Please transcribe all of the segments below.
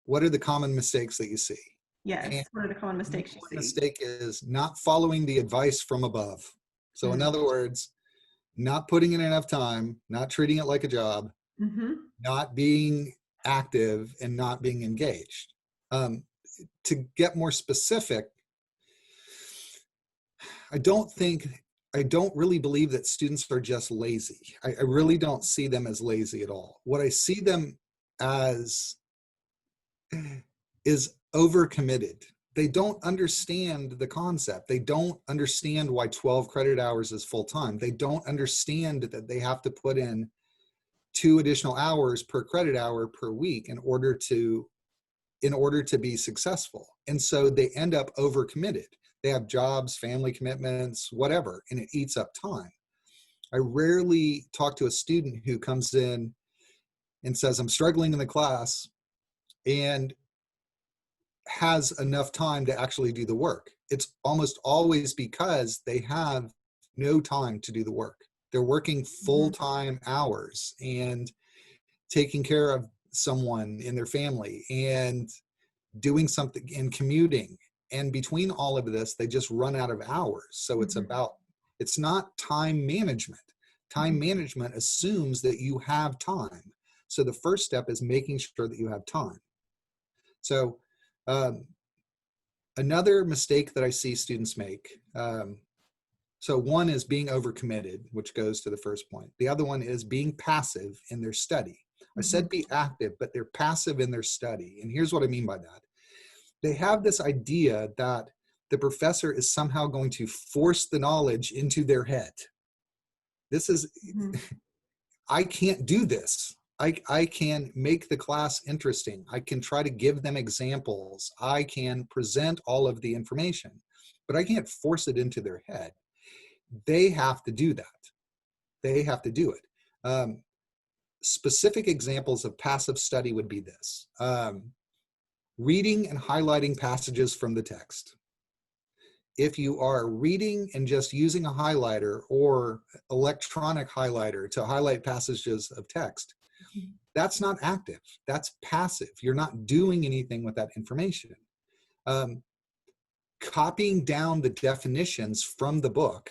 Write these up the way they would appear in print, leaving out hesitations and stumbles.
what are the common mistakes that you see? And Yes. What are the common the mistakes you see? mistake is not following the advice from above. So in Mm. other words, not putting in enough time, not treating it like a job, Mm-hmm. not being active, and not being engaged. Um, to get more specific, I don't think, I don't really believe that students are just lazy. I really don't see them as lazy at all. What I see them as is overcommitted. They don't understand the concept. They don't understand why 12 credit hours is full time. They don't understand that they have to put in 2 additional hours per credit hour per week in order to be successful. And so they end up overcommitted. They have jobs, family commitments, whatever, and it eats up time. I rarely talk to a student who comes in and says, I'm struggling in the class, and has enough time to actually do the work. It's almost always because they have no time to do the work. They're working Mm-hmm. full-time hours and taking care of someone in their family and doing something and commuting. And between all of this, they just run out of hours. So Mm-hmm. it's not time management. Time management assumes that you have time. So the first step is making sure that you have time. So um, another mistake that I see students make, so one is being overcommitted, which goes to the first point. The other one is being passive in their study. I Mm-hmm. said be active, but they're passive in their study. And here's what I mean by that. They have this idea that the professor is somehow going to force the knowledge into their head. This is, Mm-hmm. I can't do this. I can make the class interesting. I can try to give them examples. I can present all of the information, but I can't force it into their head. They have to do that. They have to do it. Specific examples of passive study would be this. Reading and highlighting passages from the text. If you are reading and just using a highlighter or electronic highlighter to highlight passages of text, that's not active. That's passive. You're not doing anything with that information. Um, Copying down the definitions from the book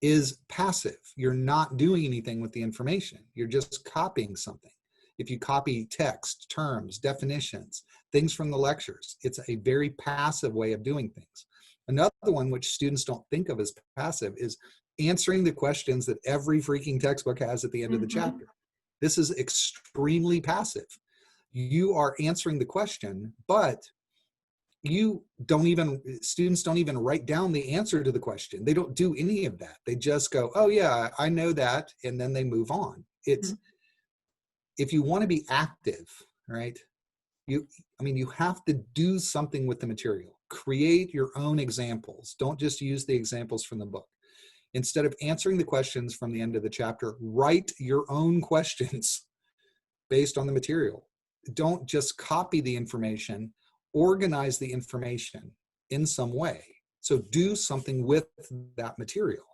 is passive. You're not doing anything with the information. You're just copying something. If you copy text, terms, definitions, things from the lectures, it's a very passive way of doing things. Another one which students don't think of as passive is answering the questions that every freaking textbook has at the end of the Mm-hmm. chapter. This is extremely passive. You are answering the question, but students don't even write down the answer to the question. They don't do any of that. They just go, oh yeah, I know that, and then they move on. Mm-hmm. If you want to be active, right, you have to do something with the material. Create your own examples. Don't just use the examples from the book. Instead of answering the questions from the end of the chapter, write your own questions based on the material. Don't just copy the information, organize the information in some way. So do something with that material.